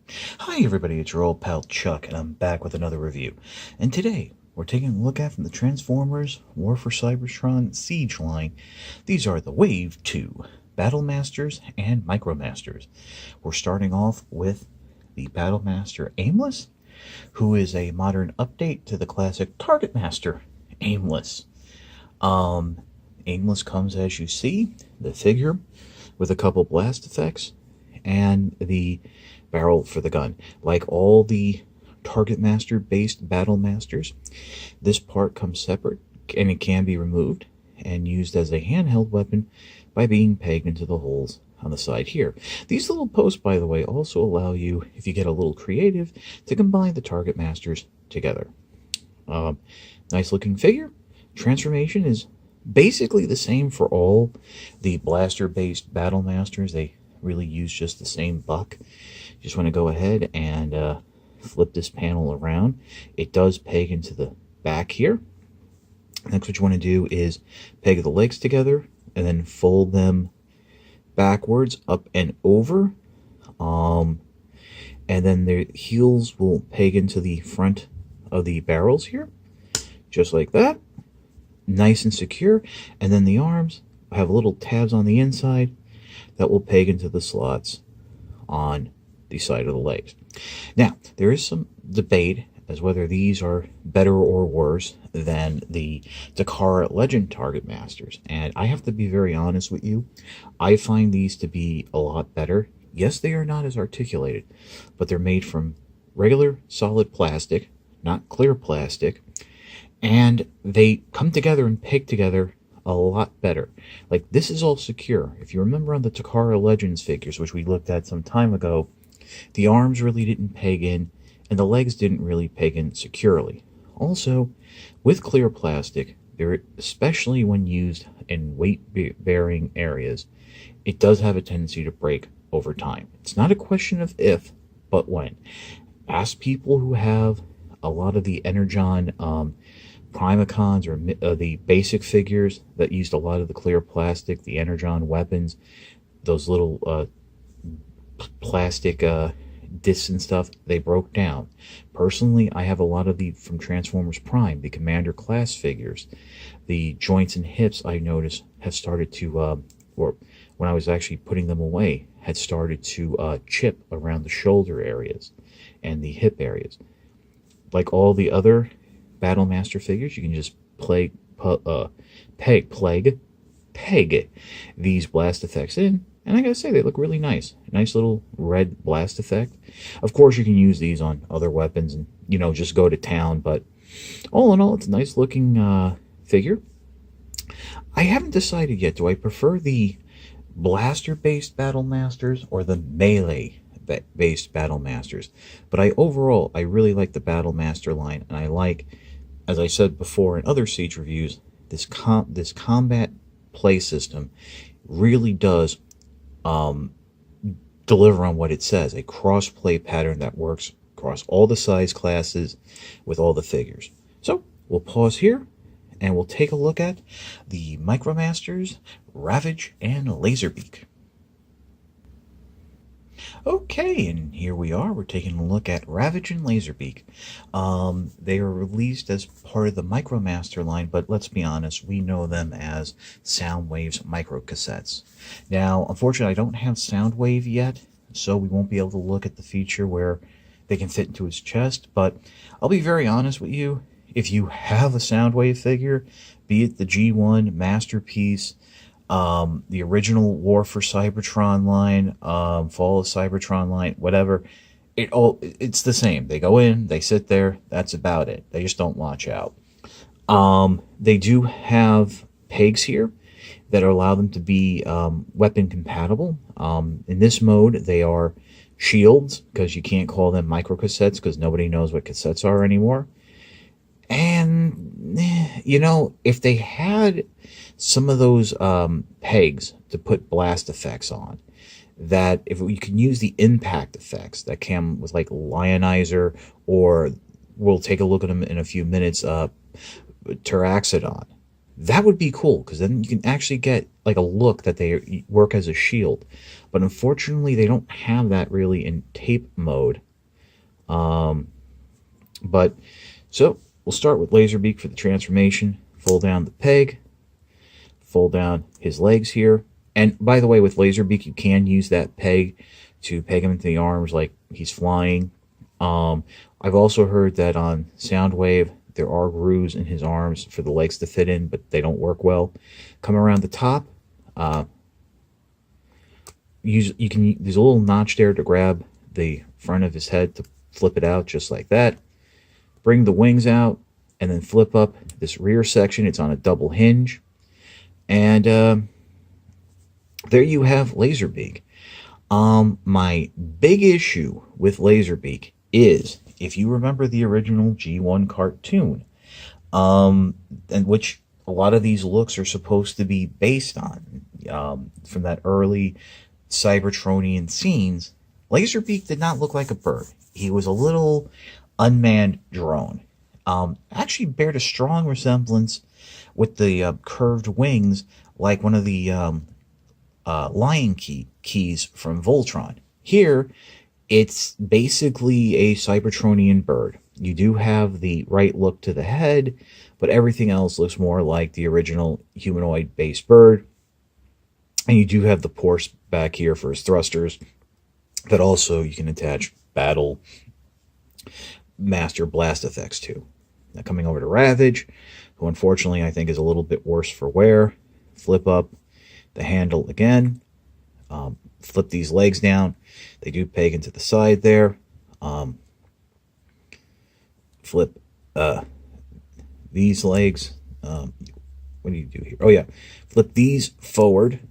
Hi everybody, it's your old pal Chuck, and I'm back with another review. And today, we're taking a look at from the Transformers War for Cybertron Siege line. These are the Wave 2 Battlemasters and Micromasters. We're starting off with the Battlemaster Aimless, who is a modern update to the classic Target Master Aimless. Aimless comes as you see, the figure with a couple blast effects and the barrel for the gun. Like all the Target Master based Battle Masters, this part comes separate and it can be removed and used as a handheld weapon by being pegged into the holes on the side here. These little posts, by the way, also allow you, if you get a little creative, to combine the Target Masters together. Nice looking figure. Transformation is basically the same for all the blaster based Battle Masters. They really use just the same buck. Just want to go ahead and flip this panel around. It does peg into the back here. Next, what you want to do is peg the legs together and then fold them backwards up and over. And then the heels will peg into the front of the barrels here, just like that. Nice and secure. And then the arms have little tabs on the inside that will peg into the slots on the side of the legs. Now, there is some debate as whether these are better or worse than the Takara Legend Target Masters. And I have to be very honest with you. I find these to be a lot better. Yes, they are not as articulated, but they're made from regular solid plastic, not clear plastic, and they come together and peg together a lot better. Like, this is all secure. If you remember on the Takara Legends figures, which we looked at some time ago, the arms really didn't peg in, and the legs didn't really peg in securely. Also, with clear plastic, especially when used in weight-bearing areas, it does have a tendency to break over time. It's not a question of if, but when. Ask people who have a lot of the Energon Primacons or the basic figures that used a lot of the clear plastic, the Energon weapons, those little plastic discs and stuff, they broke down. Personally, I have a lot of the from Transformers Prime, the Commander class figures. The joints and hips, I noticed, have started to, or when I was actually putting them away, had started to chip around the shoulder areas and the hip areas. Like all the other Battlemaster figures, you can just peg these blast effects in, and I gotta say, they look really nice. Nice little red blast effect. Of course, you can use these on other weapons and, just go to town, but all in all, it's a nice looking figure. I haven't decided yet, do I prefer the blaster-based Battlemasters or the melee-based Battlemasters? But overall, I really like the Battlemaster line, and I like, as I said before in other Siege reviews, this combat play system really does deliver on what it says. A cross-play pattern that works across all the size classes with all the figures. So, we'll pause here, and we'll take a look at the Micromasters, Ravage, and Laserbeak. Okay, and here we are. We're taking a look at Ravage and Laserbeak. They are released as part of the Micromaster line, but let's be honest, we know them as Soundwave's microcassettes. Now, unfortunately, I don't have Soundwave yet, so we won't be able to look at the feature where they can fit into his chest, but I'll be very honest with you. If you have a Soundwave figure, be it the G1 Masterpiece, the original War for Cybertron line, Fall of Cybertron line, whatever, it's the same. They go in, they sit there, that's about it. They just don't launch out. They do have pegs here that allow them to be weapon compatible. In this mode, they are shields, because you can't call them microcassettes because nobody knows what cassettes are anymore. And, if they had some of those pegs to put blast effects on, that if you can use the impact effects that came with like Lionizer, or we'll take a look at them in a few minutes, Taraxodon. That would be cool, because then you can actually get like a look that they work as a shield. But unfortunately, they don't have that really in tape mode. But so we'll start with Laserbeak for the transformation. Fold down the peg, fold down his legs here. And by the way, with Laserbeak, you can use that peg to peg him into the arms like he's flying. I've also heard that on Soundwave, there are grooves in his arms for the legs to fit in, but they don't work well. Come around the top. There's a little notch there to grab the front of his head to flip it out just like that. Bring the wings out and then flip up this rear section. It's on a double hinge. And there you have Laserbeak. My big issue with Laserbeak is, if you remember the original G1 cartoon, and which a lot of these looks are supposed to be based on, from that early Cybertronian scenes, Laserbeak did not look like a bird. He was a little unmanned drone. Actually bared a strong resemblance with the curved wings, like one of the Lion keys from Voltron. Here, it's basically a Cybertronian bird. You do have the right look to the head, but everything else looks more like the original humanoid-based bird. And you do have the Porsche back here for his thrusters that also you can attach Battlemaster blast effects to. Now coming over to Ravage, who unfortunately I think is a little bit worse for wear. Flip up the handle again. Flip these legs down. They do peg into the side there. Flip these legs. What do you do here? Oh yeah, flip these forward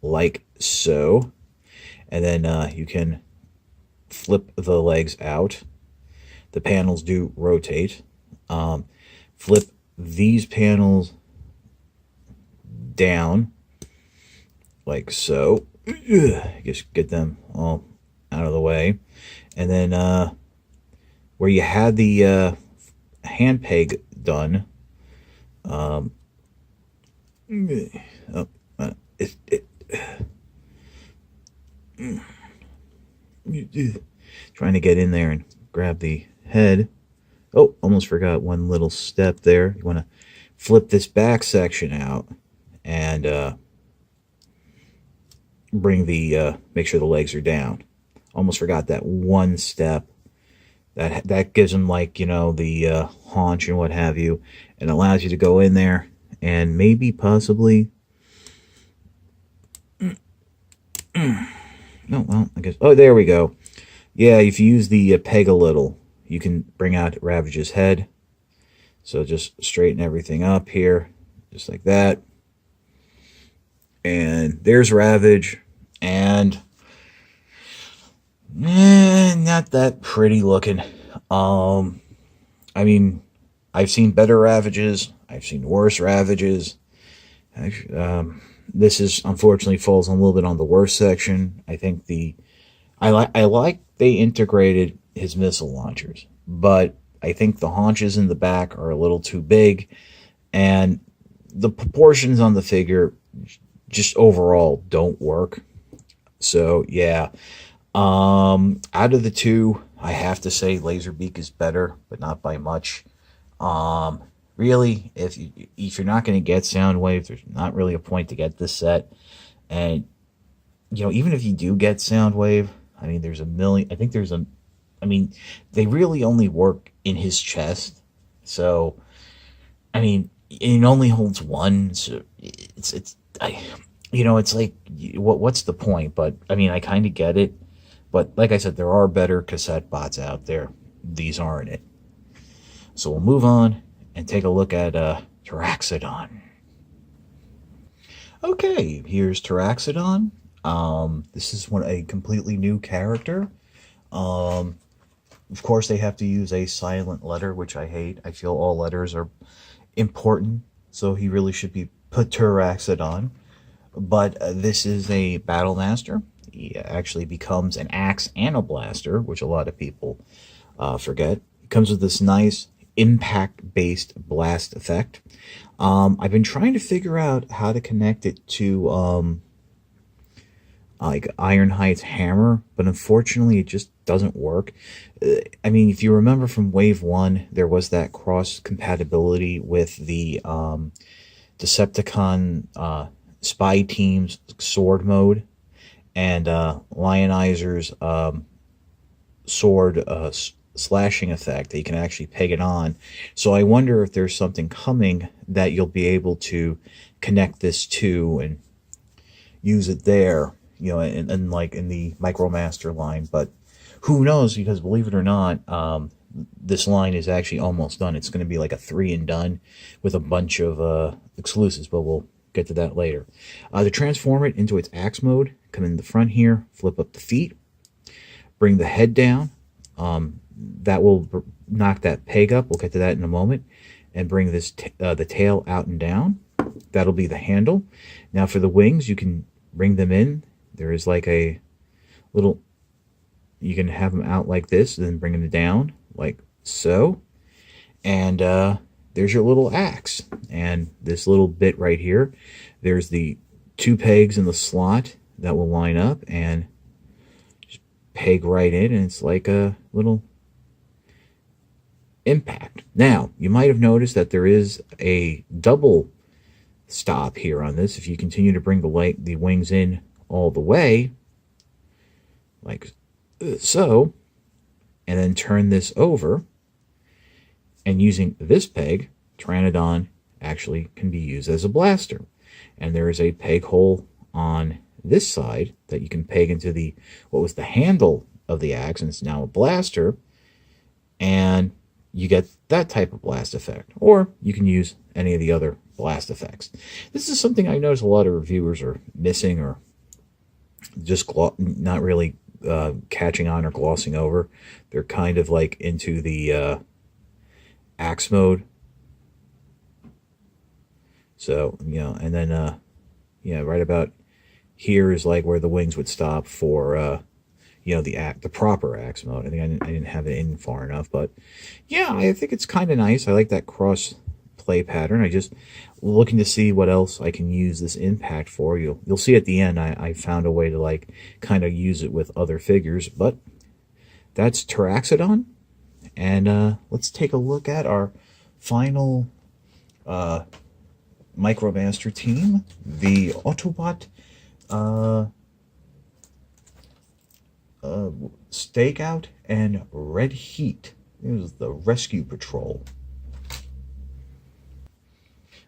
like so, and then you can flip the legs out. The panels do rotate. Flip these panels down like so. Just get them all out of the way. And then where you had the hand peg done, trying to get in there and grab the head. Oh, almost forgot one little step there. You want to flip this back section out and bring the make sure the legs are down. Almost forgot that one step. That gives them, like, you know, the haunch and what have you, and allows you to go in there and maybe possibly. No, well, I guess. Oh, there we go. Yeah, if you use the peg a little, you can bring out Ravage's head. So just straighten everything up here, just like that. And there's Ravage, and not that pretty looking. I mean, I've seen better Ravages. I've seen worse Ravages. This is unfortunately falls a little bit on the worst section. I think I like they integrated his missile launchers, but I think the haunches in the back are a little too big, and the proportions on the figure just overall don't work. So yeah, out of the two, I have to say Laserbeak is better, but not by much. Really, if you're not going to get Soundwave, there's not really a point to get this set. And you know, even if you do get Soundwave, I mean, there's a million. I think there's a. I mean, they really only work in his chest. So, I mean, it only holds one. So it's like, what's the point? But I mean, I kind of get it. But like I said, there are better cassette bots out there. These aren't it. So we'll move on and take a look at Taraxodon. Okay, here's Taraxodon. This is a completely new character. Of course, they have to use a silent letter, which I hate. I feel all letters are important, so he really should be put Taraxodon. But this is a Battlemaster. He actually becomes an axe and a blaster, which a lot of people forget. He comes with this nice impact-based blast effect. I've been trying to figure out how to connect it to like Ironhide's hammer, but unfortunately it just doesn't work. I mean, if you remember from Wave 1, there was that cross-compatibility with the Decepticon spy team's sword mode and Lionizer's sword slashing effect that you can actually peg it on. So I wonder if there's something coming that you'll be able to connect this to and use it there, you know, and like in the Micromaster line. But who knows, because believe it or not, this line is actually almost done. It's going to be like a 3 and done with a bunch of exclusives, but we'll get to that later. To transform it into its axe mode, come in the front here, flip up the feet, bring the head down. That will knock that peg up. We'll get to that in a moment. And bring this the tail out and down. That'll be the handle. Now for the wings, you can bring them in. There is like a little, you can have them out like this, and then bring them down like so. And there's your little axe. And this little bit right here, there's the 2 pegs in the slot that will line up and just peg right in, and it's like a little impact. Now, you might have noticed that there is a double stop here on this. If you continue to bring the wings in all the way, like so, and then turn this over, and using this peg, Pteranodon actually can be used as a blaster. And there is a peg hole on this side that you can peg into the what was the handle of the axe, and it's now a blaster, and you get that type of blast effect. Or you can use any of the other blast effects. This is something I notice a lot of reviewers are missing, or just not really catching on or glossing over. They're kind of like into the axe mode. So, you know, and then, yeah, right about here is like where the wings would stop for, you know, the proper axe mode. I think I didn't have it in far enough, but yeah, I think it's kind of nice. I like that cross play pattern. I just looking to see what else I can use this impact for. You'll see at the end I found a way to like kind of use it with other figures, but that's Pteraxodon. And let's take a look at our final Micromaster team, the Autobot Stakeout and Red Heat. It was the Rescue Patrol.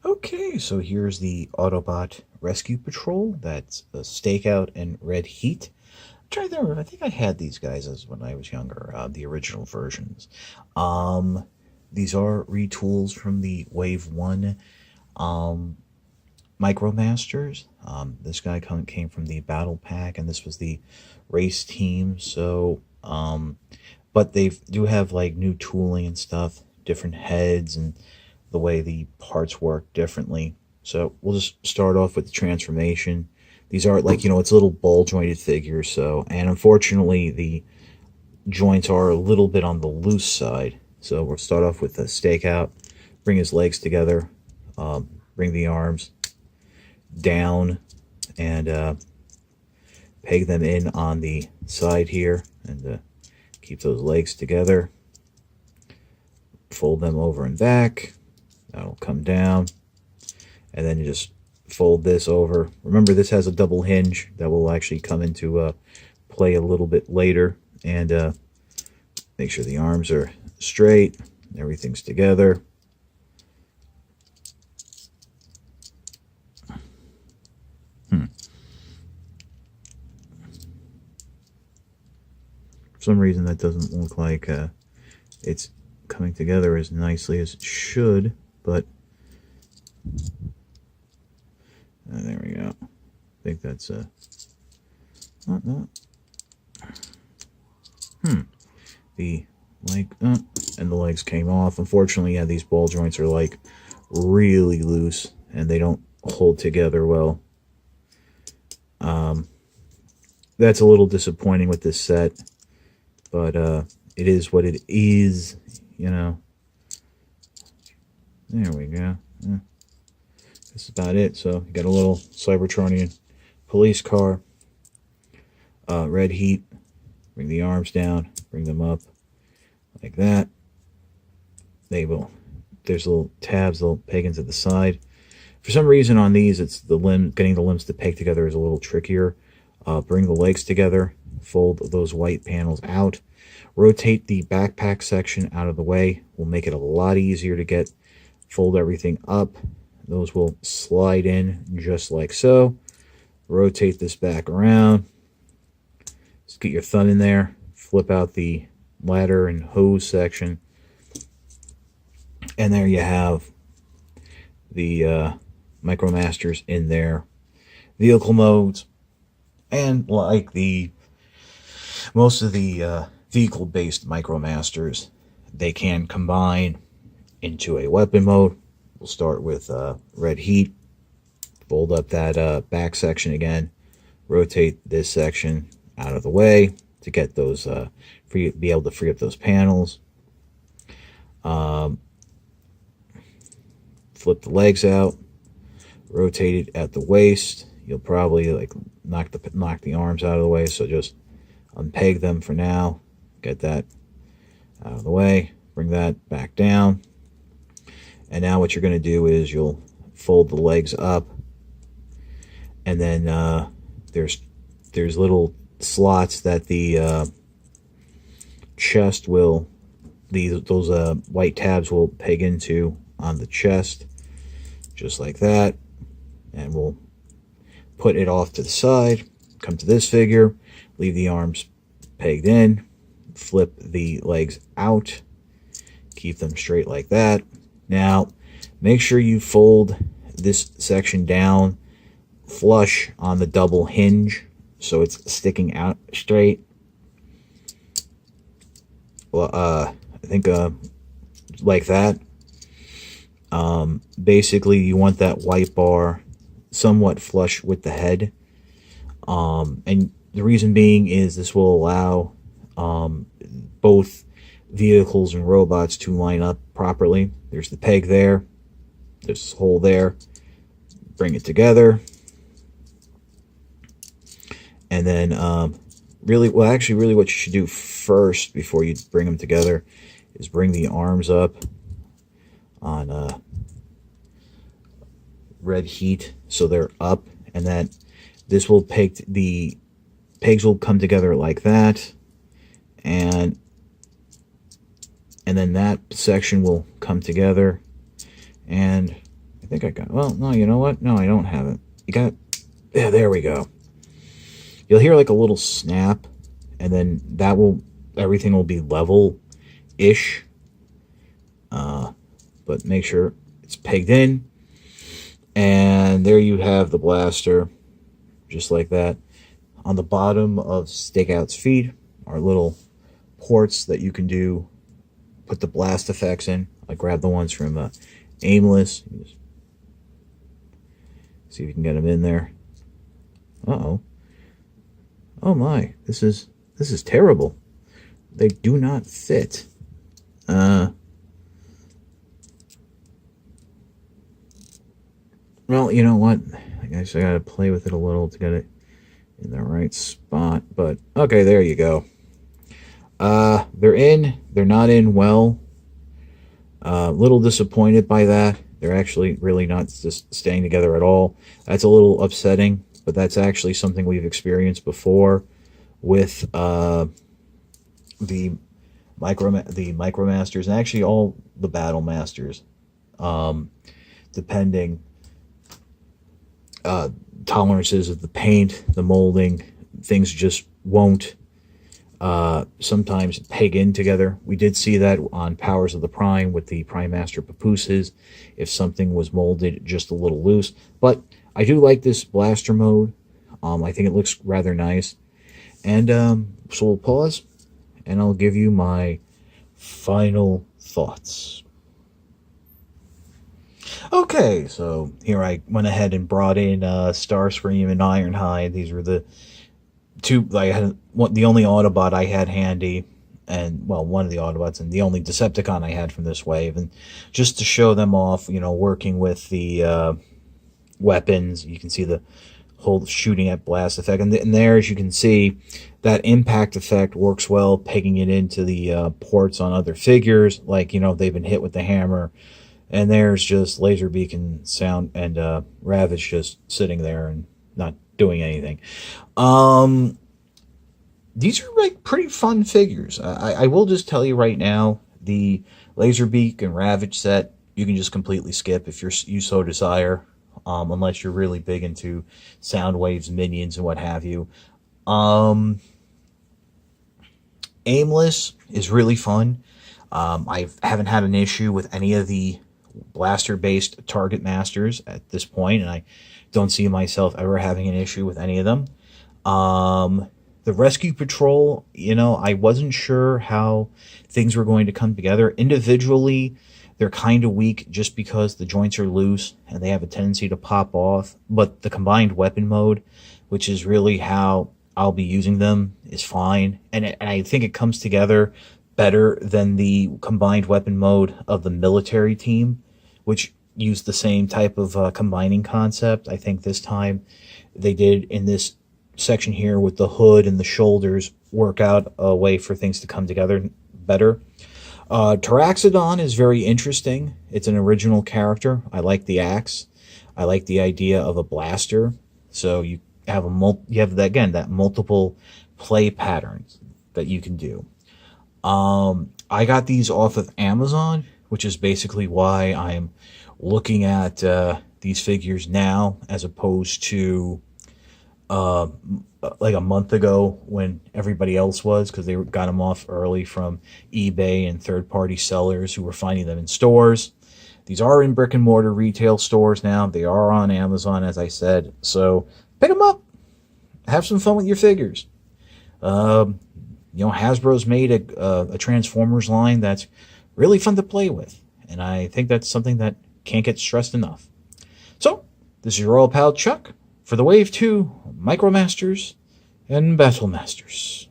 Okay, so here's the Autobot Rescue Patrol. That's a Stakeout and Red Heat. I'm trying to remember, I think I had these guys as when I was younger, the original versions. These are retools from the Wave 1 Micromasters. This guy came from the Battle Pack, and this was the race team. So, but they do have like new tooling and stuff, different heads, and the way the parts work differently. So we'll just start off with the transformation. These are like, you know, it's little ball jointed figures. So, and unfortunately the joints are a little bit on the loose side. So we'll start off with the Stakeout, bring his legs together, bring the arms down, and peg them in on the side here, and keep those legs together. Fold them over and back. That'll come down, and then you just fold this over. Remember, this has a double hinge that will actually come into play a little bit later, and make sure the arms are straight, everything's together. For some reason that doesn't look like it's coming together as nicely as it should, but there we go. I think that's the leg and the legs came off. Unfortunately, yeah, these ball joints are like really loose and they don't hold together well. That's a little disappointing with this set, but it is what it is, you know. There we go. That's about it. So you got a little Cybertronian police car. Red heat. Bring the arms down. Bring them up like that. They will. There's little tabs, little pegins at the side. For some reason on these, it's the getting the limbs to peg together is a little trickier. Bring the legs together. Fold those white panels out. Rotate the backpack section out of the way. Will make it a lot easier to get. Fold everything up. Those will slide in just like so. Rotate this back around. Just get your thumb in there. Flip out the ladder and hose section. And there you have the Micromasters in their vehicle modes. And like most of the vehicle-based Micromasters, they can combine into a weapon mode. We'll start with red heat. Fold up that back section again. Rotate this section out of the way to get those be able to free up those panels. Flip the legs out. Rotate it at the waist. You'll probably like knock the arms out of the way, so just unpeg them for now. Get that out of the way. Bring that back down. And now what you're going to do is you'll fold the legs up, and then there's little slots that the chest will those white tabs will peg into on the chest, just like that. And we'll put it off to the side. Come to this figure, leave the arms pegged in, flip the legs out, keep them straight like that. Now, make sure you fold this section down flush on the double hinge so it's sticking out straight. Well, I think like that. Basically, you want that white bar somewhat flush with the head. And the reason being is this will allow both vehicles and robots to line up properly. There's the peg there. There's this hole there. Bring it together. And then really what you should do first before you bring them together is bring the arms up on red heat so they're up, and that this will the pegs will come together like that, and then that section will come together. And I think I got, well, no, you know what? No, I don't have it. You got, yeah, there we go. You'll hear like a little snap, and then everything will be level-ish. But make sure it's pegged in. And there you have the blaster, just like that. On the bottom of Stakeout's feet are little ports that you can put the blast effects in. I grabbed the ones from Aimless. Just see if you can get them in there. Uh-oh. Oh my, this is terrible. They do not fit. Well, you know what? I guess I gotta play with it a little to get it in the right spot. But okay, there you go. They're in. They're not in well. Little disappointed by that. They're actually really not just staying together at all. That's a little upsetting, but that's actually something we've experienced before with the Micromasters, and actually all the Battlemasters, depending tolerances of the paint, the molding, things just won't sometimes peg in together. We did see that on Powers of the Prime with the Prime Master Papooses, if something was molded just a little loose. But I do like this blaster mode. I think it looks rather nice. And so we'll pause, and I'll give you my final thoughts. Okay, so here I went ahead and brought in Starscream and Ironhide. These were the two. I had the only Autobot I had handy. and, well, one of the Autobots, and the only Decepticon I had from this wave. And just to show them off, working with the weapons, you can see the whole shooting at blast effect. And there, as you can see, that impact effect works well, pegging it into the ports on other figures, like, they've been hit with the hammer. And there's just Laserbeak and Sound and Ravage just sitting there and not doing anything. These are like pretty fun figures. I will just tell you right now, the Laserbeak and Ravage set, you can just completely skip if you so desire, unless you're really big into Soundwave's minions and what have you. Aimless is really fun. I haven't had an issue with any of the blaster-based Target Masters at this point, and I don't see myself ever having an issue with any of them. The Rescue Patrol, I wasn't sure how things were going to come together. Individually, they're kind of weak just because the joints are loose and they have a tendency to pop off. But the combined weapon mode, which is really how I'll be using them, is fine. And I think it comes together better than the combined weapon mode of the military team, which used the same type of combining concept. I think this time they did in this section here with the hood and the shoulders work out a way for things to come together better. Taraxodon is very interesting. It's an original character. I like the axe. I like the idea of a blaster. So you have that multiple play patterns that you can do. I got these off of Amazon, which is basically why I'm looking at these figures now as opposed to like a month ago when everybody else was, because they got them off early from eBay and third-party sellers who were finding them in stores. These are in brick-and-mortar retail stores now. They are on Amazon, as I said. So pick them up. Have some fun with your figures. Hasbro's made a Transformers line that's really fun to play with. And I think that's something that can't get stressed enough. So, this is your old pal Chuck for the Wave 2 Micromasters and Battlemasters.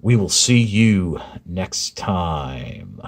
We will see you next time.